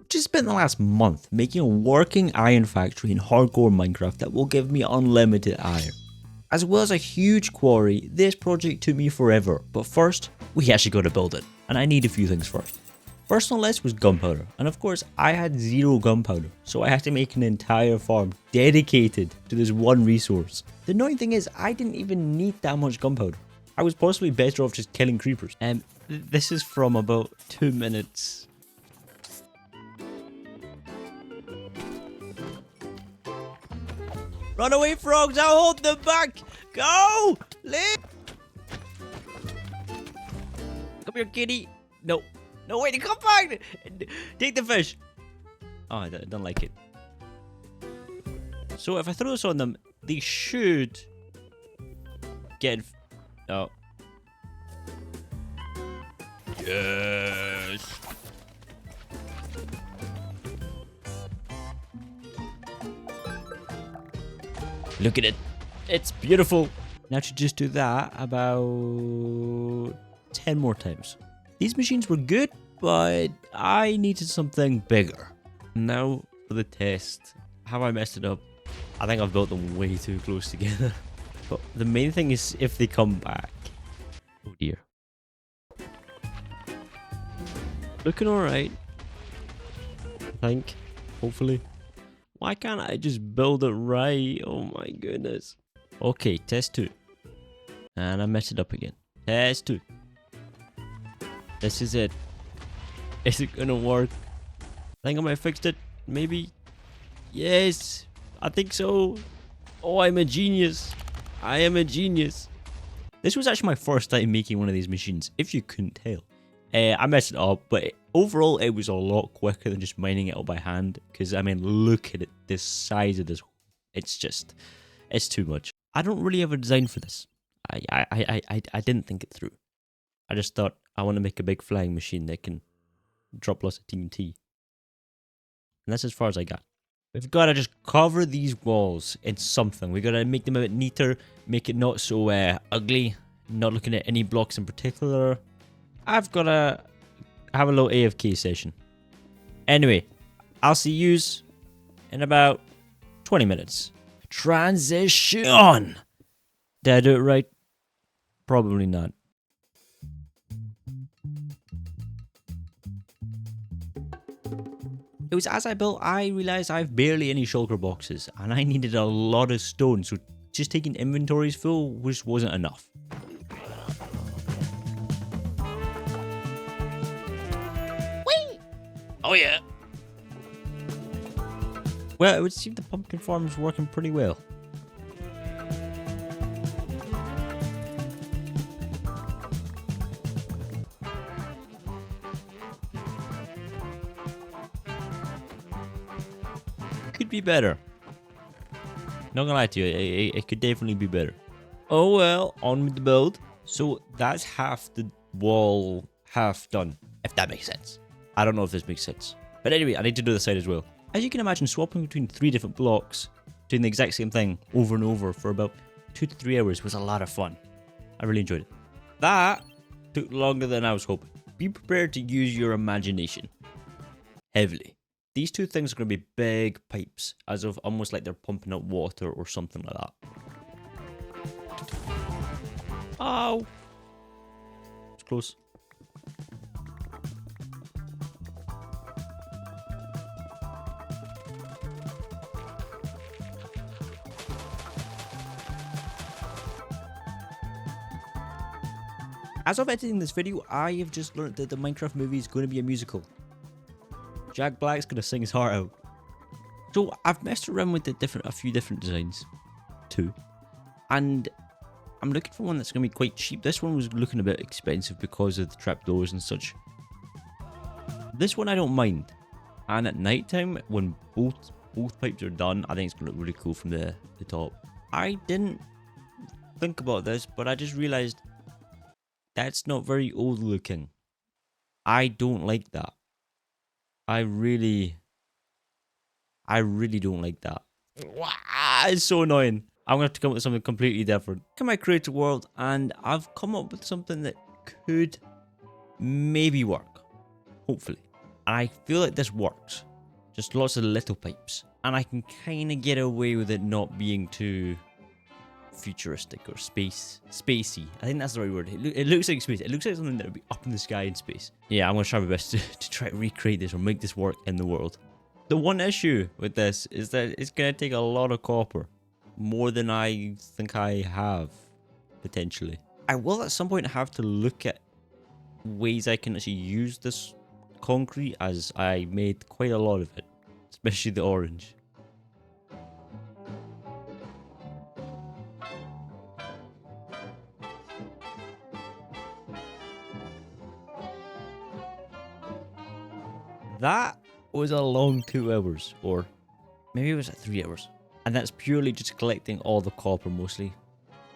Just spent the last month making a working iron factory in hardcore Minecraft that will give me unlimited iron. As well as a huge quarry, this project took me forever, but first, we actually got to build it, and I need a few things first. First on the list was gunpowder, and of course I had zero gunpowder, so I had to make an entire farm dedicated to this one resource. The annoying thing is I didn't even need that much gunpowder. I was possibly better off just killing creepers. This is from about 2 minutes. Run away, frogs! I'll hold them back! Go! Leave! Come here, kitty! No. No, wait, come back! Take the fish! Oh, I don't like it. So if I throw this on them, they should get... Oh. Yes! Look at it. It's beautiful. Now to just do that about 10 more times. These machines were good, but I needed something bigger. Now for the test. Have I messed it up? I think I've built them way too close together. But the main thing is if they come back. Oh dear. Looking alright. I think. Hopefully. Why can't I just build it right? Oh my goodness. Okay, test 2. And I messed it up again. Test 2. This is it. Is it gonna work? I think I might have fixed it. Maybe. Yes. I think so. Oh, I'm a genius. I am a genius. This was actually my first time making one of these machines, if you couldn't tell. I messed it up, but overall it was a lot quicker than just mining it all by hand. Because, I mean, look at it. The size of this. It's just... It's too much. I don't really have a design for this. I didn't think it through. I just thought, I want to make a big flying machine that can drop lots of TNT. And that's as far as I got. We've got to just cover these walls in something. We've got to make them a bit neater, make it not so ugly, not looking at any blocks in particular. I've got to have a little AFK session. Anyway, I'll see yous in about 20 minutes. Transition! Did I do it right? Probably not. It was as I built, I realized I have barely any shulker boxes, and I needed a lot of stone, so just taking inventories full just wasn't enough. Whee! Oh yeah! Well, it would seem the pumpkin farm is working pretty well. Could be better. Not gonna lie to you, it could definitely be better. Oh well, on with the build. So that's half the wall, half done, if that makes sense. I don't know if this makes sense. But anyway, I need to do the side as well. As you can imagine, swapping between 3 different blocks, doing the exact same thing over and over for about 2 to 3 hours was a lot of fun. I really enjoyed it. That took longer than I was hoping. Be prepared to use your imagination. Heavily. These 2 things are going to be big pipes, as of almost like they're pumping out water or something like that. Ow! It's close. As of editing this video, I have just learned that the Minecraft movie is going to be a musical. Jack Black's gonna sing his heart out. So I've messed around with a few different designs too, and I'm looking for one that's gonna be quite cheap. This one was looking a bit expensive because of the trapdoors and such. This one I don't mind, and at night time when both pipes are done, I think it's gonna look really cool from the top. I didn't think about this, but I just realized that's not very old looking. I don't like that. I really don't like that. It's so annoying. I'm going to have to come up with something completely different. Look at my creative world, and I've come up with something that could maybe work. Hopefully. And I feel like this works. Just lots of little pipes. And I can kind of get away with it not being too futuristic or spacey. I think that's the right word. It looks like space. It looks like something that would be up in the sky in space. Yeah, I'm going to try my best to try to recreate this or make this work in the world. The one issue with this is that it's going to take a lot of copper. More than I think I have, potentially. I will at some point have to look at ways I can actually use this concrete, as I made quite a lot of it. Especially the orange. That was a long 2 hours, or maybe it was at 3 hours. And that's purely just collecting all the copper mostly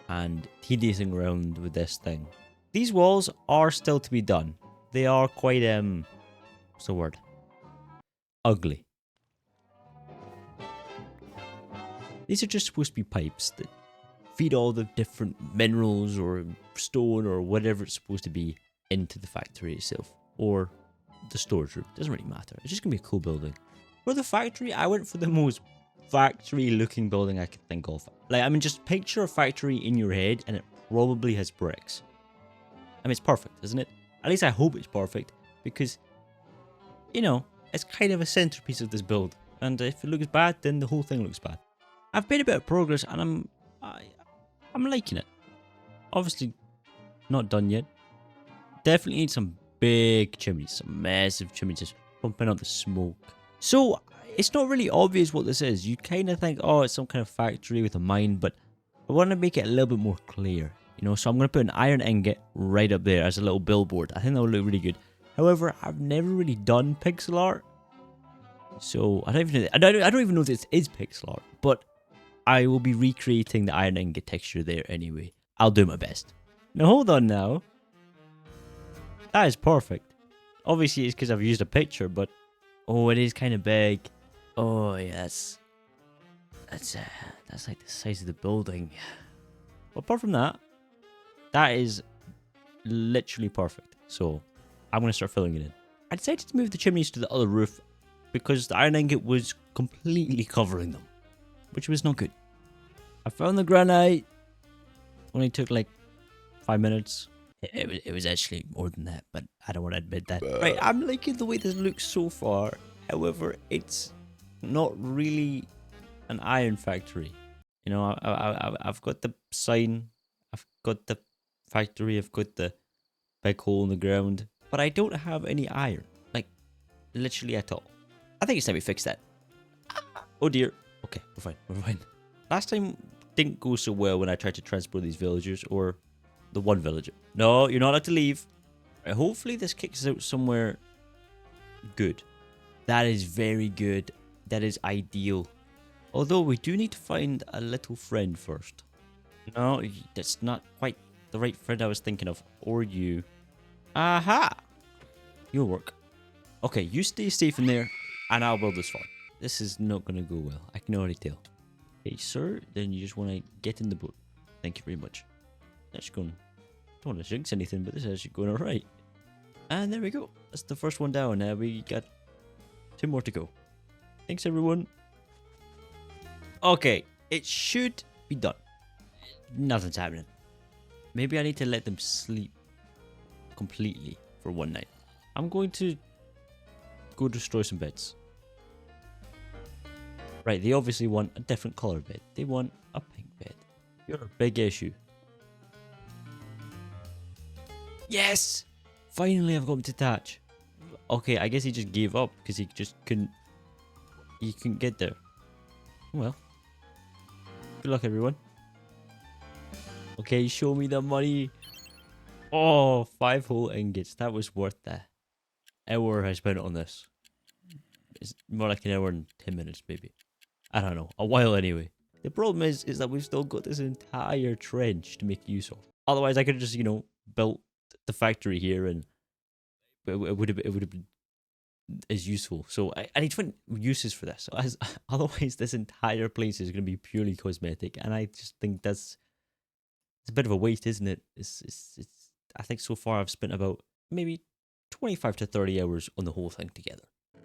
and tediousing around with this thing. These walls are still to be done. They are quite, what's the word? Ugly. These are just supposed to be pipes that feed all the different minerals or stone or whatever it's supposed to be into the factory itself. Or the storage room. Doesn't really matter. It's just going to be a cool building. For the factory, I went for the most factory looking building I could think of. Like, I mean, just picture a factory in your head and it probably has bricks. I mean, it's perfect, isn't it? At least I hope it's perfect, because, you know, it's kind of a centerpiece of this build. And if it looks bad, then the whole thing looks bad. I've made a bit of progress and I'm liking it. Obviously, not done yet. Definitely need some big chimneys, some massive chimneys just pumping out the smoke. So, it's not really obvious what this is. You kind of think, oh, it's some kind of factory with a mine, but I want to make it a little bit more clear. You know, so I'm going to put an iron ingot right up there as a little billboard. I think that will look really good. However, I've never really done pixel art. So, I don't even know if this is pixel art, but I will be recreating the iron ingot texture there anyway. I'll do my best. Now, hold on now. That is perfect. Obviously, it's because I've used a picture, but... Oh, it is kind of big. Oh, yes. That's like the size of the building. But apart from that, that is literally perfect. So, I'm going to start filling it in. I decided to move the chimneys to the other roof because the iron ingot was completely covering them, which was not good. I found the granite. Only took like 5 minutes. It was actually more than that, but I don't want to admit that. Right, I'm liking the way this looks so far. However, it's not really an iron factory. You know, I've got the sign, I've got the factory, I've got the big hole in the ground, but I don't have any iron. Like, literally at all. I think it's time we fix that. Oh dear. Okay, we're fine. Last time didn't go so well when I tried to transport these villagers, or the one villager. No, you're not allowed to leave. Right, hopefully this kicks us out somewhere good. That is very good. That is ideal. Although we do need to find a little friend first. No, that's not quite the right friend I was thinking of. Or you. Aha! You'll work. Okay, you stay safe in there, and I'll build this farm. This is not going to go well. I can already tell. Okay, sir, then you just want to get in the boat. Thank you very much. That's going... Don't want to jinx anything, but this is actually going alright. And there we go. That's the first one down. Now we got 2 more to go. Thanks, everyone. Okay, it should be done. Nothing's happening. Maybe I need to let them sleep completely for one night. I'm going to go destroy some beds. Right, they obviously want a different color bed. They want a pink bed. You're a big issue. Yes! Finally, I've got him to attach. Okay, I guess he just gave up because he just couldn't... He couldn't get there. Well. Good luck, everyone. Okay, show me the money. Oh, 5 whole ingots. That was worth the hour I spent on this. It's more like an hour and 10 minutes, maybe. I don't know. A while anyway. The problem is that we've still got this entire trench to make use of. Otherwise, I could have just, you know, built the factory here, and it would have been as useful. So I need to find uses for this. So otherwise, this entire place is going to be purely cosmetic, and I just think it's a bit of a waste, isn't it? It's I think so far I've spent about maybe 25 to 30 hours on the whole thing together.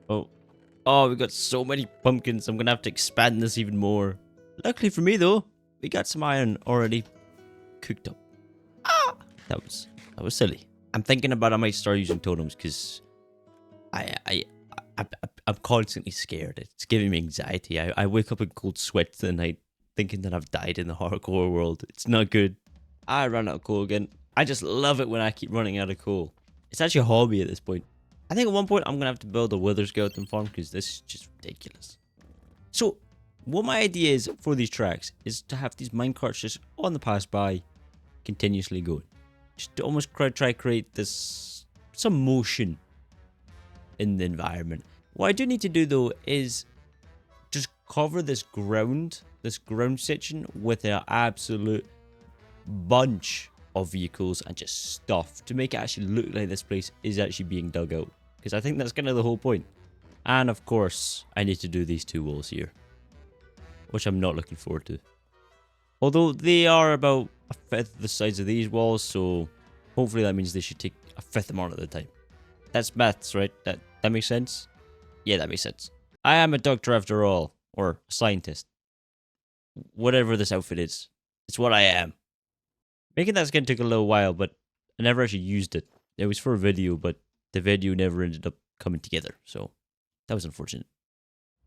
Oh, we got so many pumpkins. I'm gonna have to expand this even more. Luckily for me though, we got some iron already cooked up. Ah! That was silly. I'm thinking about I might start using totems because I'm constantly scared. It's giving me anxiety. I wake up in cold sweats at night thinking that I've died in the hardcore world. It's not good. I ran out of coal again. I just love it when I keep running out of coal. It's actually a hobby at this point. I think at one point I'm going to have to build a wither skeleton farm because this is just ridiculous. So, what my idea is for these tracks is to have these minecarts just on the pass by, continuously going. Just to almost try to create this, some motion in the environment. What I do need to do though is just cover this ground section with an absolute bunch of vehicles and just stuff to make it actually look like this place is actually being dug out, because I think that's kind of the whole point. And of course I need to do these two walls here, which I'm not looking forward to, although they are about a fifth the size of these walls, so hopefully that means they should take a fifth amount of the time. That's maths, right? That makes sense? Yeah, that makes sense. I am a doctor after all, or a scientist. Whatever this outfit is, it's what I am. Making that skin took a little while, but I never actually used it. It was for a video, but the video never ended up coming together, so that was unfortunate.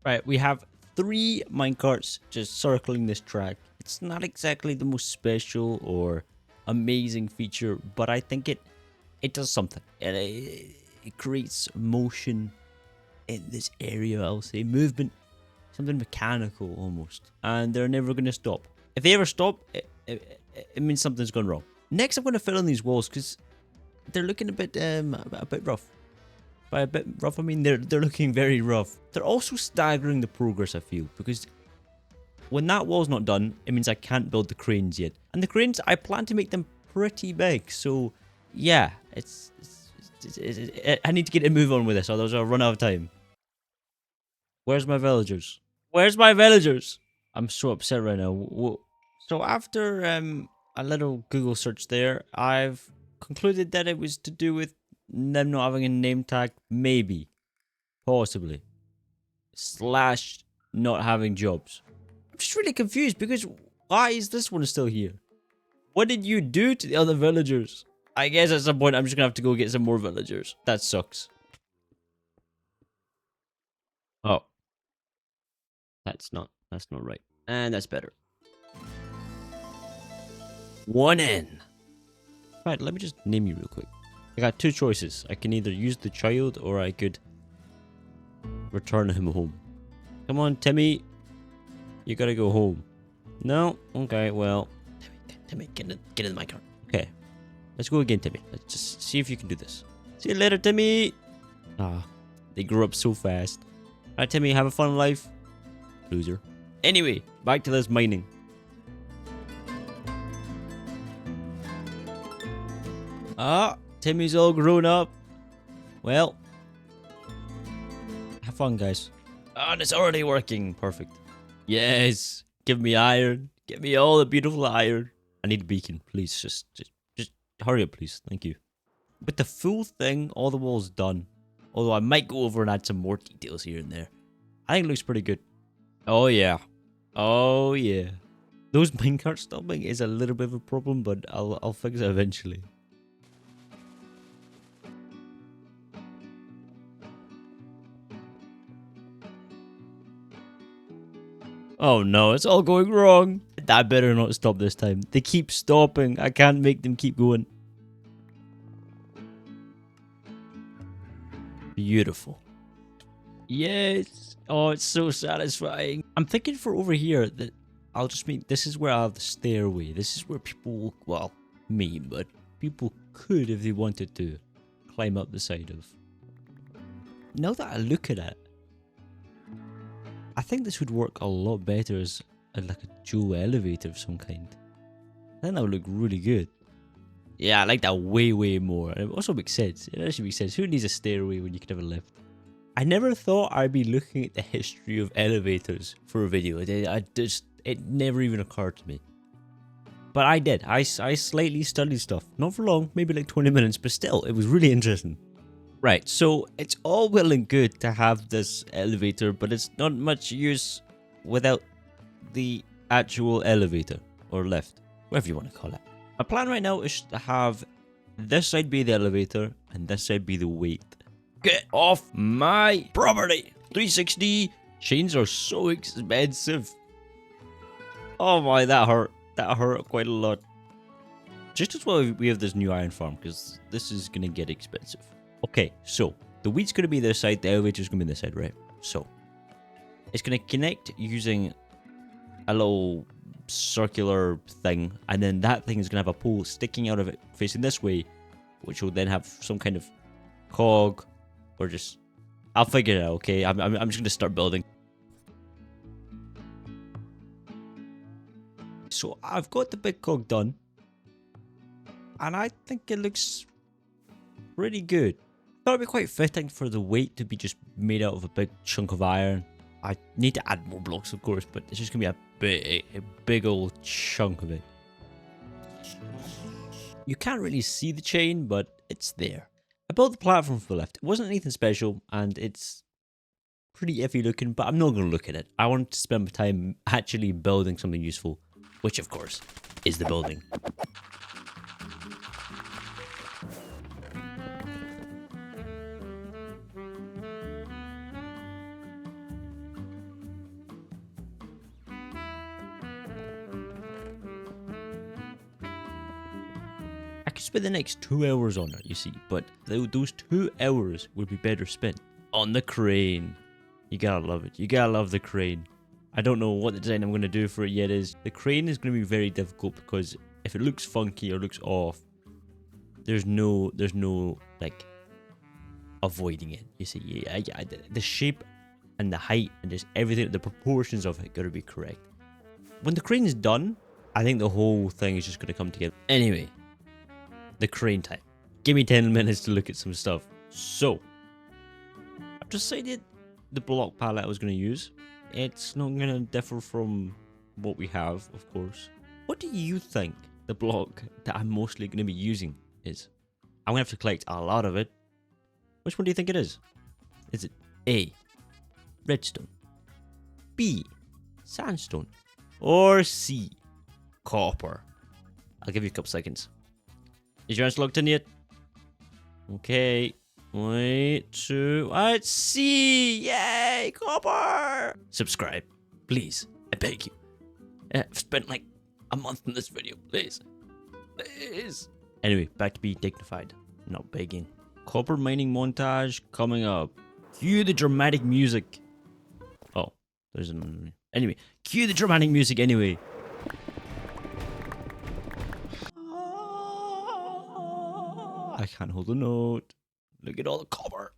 Right, we have 3 minecarts just circling this track. It's not exactly the most special or amazing feature, but I think it does something. It creates motion in this area, I'll say. Movement, something mechanical almost. And they're never going to stop. If they ever stop, it means something's gone wrong. Next, I'm going to fill in these walls because they're looking a bit rough. By a bit rough, I mean they're looking very rough. They're also staggering the progress, I feel, because when that wall's not done, it means I can't build the cranes yet. And the cranes, I plan to make them pretty big. So, yeah, I need to get a move on with this, otherwise I'll run out of time. Where's my villagers? Where's my villagers? I'm so upset right now. So after a little Google search there, I've concluded that it was to do with them not having a name tag, maybe, possibly, / not having jobs. I'm just really confused because why is this one still here? What did you do to the other villagers? I guess at some point I'm just gonna have to go get some more villagers. That sucks. Oh. That's not right. And that's better. 1 in. Right, let me just name you real quick. I got 2 choices. I can either use the child or I could return him home. Come on, Timmy. You gotta go home. No? Okay, well. Timmy, get in my car. Okay. Let's go again, Timmy. Let's just see if you can do this. See you later, Timmy. Ah, they grew up so fast. Alright, Timmy, have a fun life. Loser. Anyway, back to this mining. Ah, Timmy's all grown up. Well, have fun, guys. Oh, and it's already working. Perfect. Yes. Give me iron. Give me all the beautiful iron. I need a beacon, please. Just hurry up, please. Thank you. With the full thing, all the walls done. Although I might go over and add some more details here and there. I think it looks pretty good. Oh, yeah. Oh, yeah. Those minecart stopping is a little bit of a problem, but I'll fix it eventually. Oh no, it's all going wrong. That better not stop this time. They keep stopping. I can't make them keep going. Beautiful. Yes. Oh, it's so satisfying. I'm thinking for over here that I'll just make, this is where I have the stairway. This is where people, well, me, but people could, if they wanted to, climb up the side of. Now that I look at it, I think this would work a lot better as like a dual elevator of some kind. I think that would look really good. Yeah, I like that way more. And it also makes sense. It actually makes sense. Who needs a stairway when you could have a lift? I never thought I'd be looking at the history of elevators for a video. It never even occurred to me. But I did. I slightly studied stuff. Not for long, maybe like 20 minutes, but still, it was really interesting. Right, so it's all well and good to have this elevator, but it's not much use without the actual elevator or lift, whatever you want to call it. My plan right now is to have this side be the elevator and this side be the weight. Get off my property! 360 chains are so expensive. Oh my, that hurt. That hurt quite a lot. Just as well we have this new iron farm, because this is going to get expensive. Okay, so the wheat's going to be this side, the elevator's going to be this side, right? So it's going to connect using a little circular thing, and then that thing is going to have a pole sticking out of it facing this way, which will then have some kind of cog, or just... I'll figure it out, okay? I'm just going to start building. So I've got the big cog done, and I think it looks pretty good. Thought it'd be quite fitting for the weight to be just made out of a big chunk of iron. I need to add more blocks, of course, but it's just gonna be a big old chunk of it. You can't really see the chain, but it's there. I built the platform for the lift. It wasn't anything special, and it's pretty iffy looking, but I'm not gonna look at it. I want to spend my time actually building something useful, which of course is the building. I could spend the next 2 hours on it, you see, but those 2 hours would be better spent on the crane. You gotta love it. You gotta love the crane. I don't know what the design I'm going to do for it yet is. The crane is going to be very difficult because if it looks funky or looks off, there's no like avoiding it. You see, the shape and the height and just everything, the proportions of it got to be correct. When the crane is done, I think the whole thing is just going to come together. Anyway, the crane time. Give me 10 minutes to look at some stuff. So, I've decided the block palette I was going to use. It's not going to differ from what we have, of course. What do you think the block that I'm mostly going to be using is? I'm going to have to collect a lot of it. Which one do you think it is? Is it A, redstone, B, sandstone, or C, copper? I'll give you a couple seconds. Is your answer locked in yet? Okay. Wait, 2, it's C! Yay! Copper! Subscribe, please. I beg you. I've spent like a month in this video. Please. Please. Anyway, back to be dignified. Not begging. Copper mining montage coming up. Cue the dramatic music. Oh, there's another. Anyway, cue the dramatic music anyway. I can't hold a note. Look at all the copper.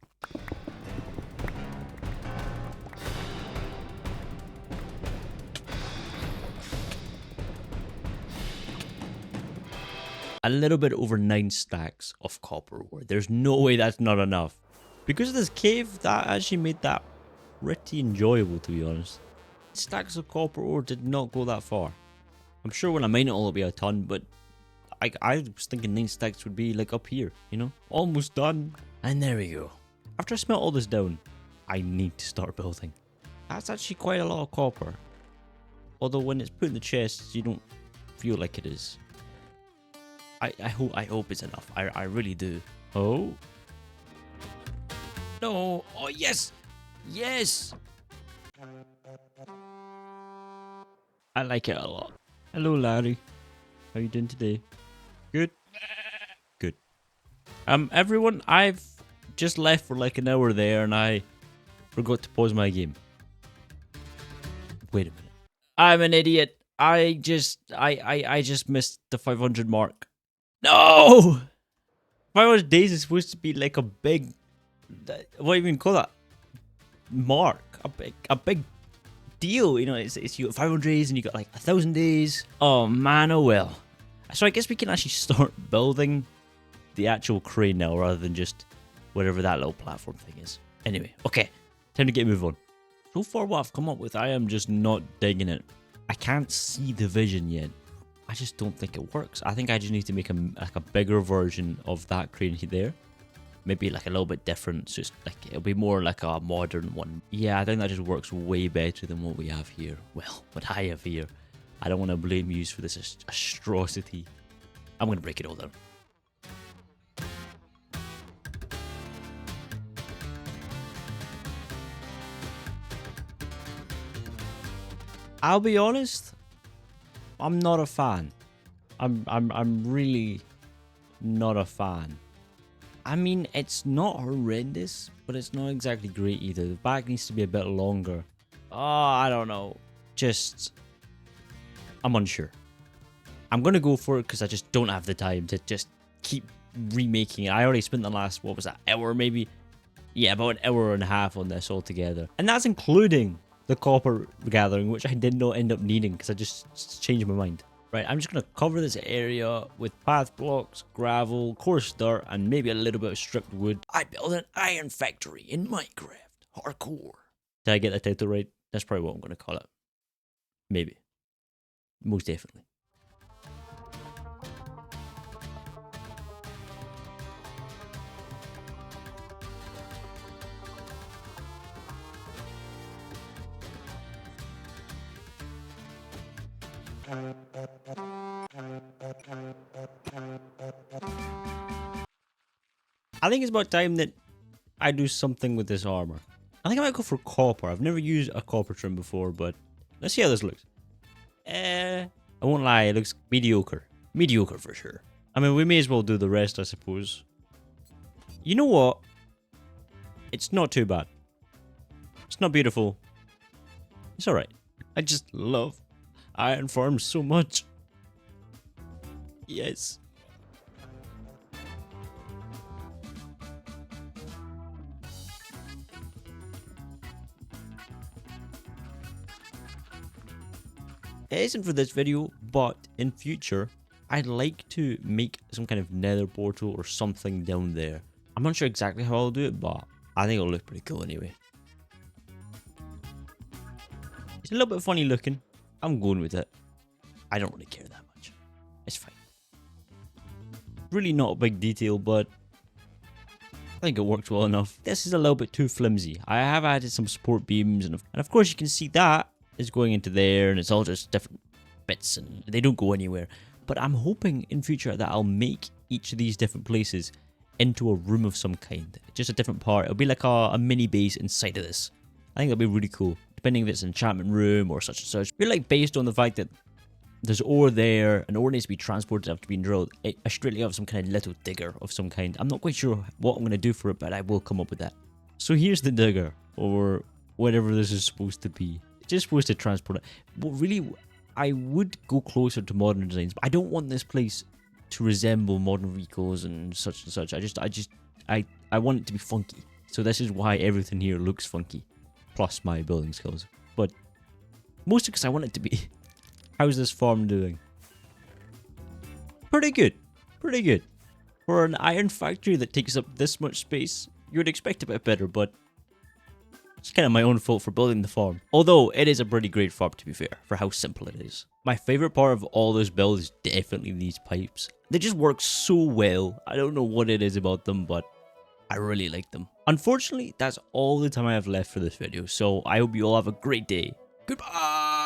A little bit over 9 stacks of copper ore. There's no way that's not enough. Because of this cave, that actually made that pretty enjoyable, to be honest. Stacks of copper ore did not go that far. I'm sure when I mine it all, it'll be a ton, but I was thinking 9 stacks would be like up here, you know? Almost done. And there we go. After I smelt all this down, I need to start building. That's actually quite a lot of copper. Although when it's put in the chests, you don't feel like it is. I hope it's enough. I really do. Oh. No. Oh, yes. Yes. I like it a lot. Hello, Larry. How you doing today? Good? Good. Everyone, I've just left for like an hour there and I forgot to pause my game. Wait a minute. I'm an idiot. I just missed the 500 mark. No! 500 days is supposed to be like a big, what do you even call that? Mark. A big deal. You know, it's you got 500 days and you got like 1,000 days. Oh man, oh well. So I guess we can actually start building the actual crane now rather than just whatever that little platform thing is. Anyway, okay. Time to get a move on. So far what I've come up with, I am just not digging it. I can't see the vision yet. I just don't think it works. I think I just need to make a bigger version of that crane there. maybe like a little bit different. It's just like it'll be more like a modern one. Yeah, I think that just works way better than what we have here. Well, what I have here. I don't want to blame you for this atrocity. I'm gonna break it all down. I'll be honest, I'm not a fan. I'm really not a fan. I mean, it's not horrendous, but it's not exactly great either. The back needs to be a bit longer. Oh, I don't know. I'm unsure. I'm gonna go for it because I just don't have the time to just keep remaking it. I already spent the last, what was that, hour maybe? Yeah, about an hour and a half on this altogether. And that's including the copper gathering, which I did not end up needing because I just changed my mind. Right, I'm just going to cover this area with path blocks, gravel, coarse dirt, and maybe a little bit of stripped wood. I built an iron factory in Minecraft. Hardcore. Did I get the title right? That's probably what I'm going to call it. Maybe. Most definitely. I think it's about time that I do something with this armor. I think I might go for copper. I've never used a copper trim before, but let's see how this looks. I won't lie, it looks mediocre. Mediocre for sure. I mean, we may as well do the rest, I suppose. You know what? It's not too bad. It's not beautiful. It's alright. I just love iron farms so much. Yes. It isn't for this video, but in future, I'd like to make some kind of nether portal or something down there. I'm not sure exactly how I'll do it, but I think it'll look pretty cool anyway. It's a little bit funny looking. I'm going with it. I don't really care that much. It's fine. Really not a big detail, but I think it works well enough. This is a little bit too flimsy. I have added some support beams, and of course you can see that is going into there, and it's all just different bits, and they don't go anywhere. But I'm hoping in future that I'll make each of these different places into a room of some kind. Just a different part. It'll be like a mini base inside of this. I think that'll be really cool. Depending if it's an enchantment room or such and such. I feel like based on the fact that there's ore there, and ore needs to be transported after being drilled, I should really have some kind of little digger of some kind. I'm not quite sure what I'm going to do for it, but I will come up with that. So here's the digger, or whatever this is supposed to be. It's just supposed to transport it. But really, I would go closer to modern designs, but I don't want this place to resemble modern vehicles and such and such. I want it to be funky. So this is why everything here looks funky. Plus my building skills. But mostly because I want it to be... How's this farm doing? Pretty good. Pretty good. For an iron factory that takes up this much space, you would expect a bit better, but it's kind of my own fault for building the farm. Although, it is a pretty great farm, to be fair, for how simple it is. My favorite part of all this build is definitely these pipes. They just work so well. I don't know what it is about them, but I really like them. Unfortunately, that's all the time I have left for this video, so I hope you all have a great day. Goodbye!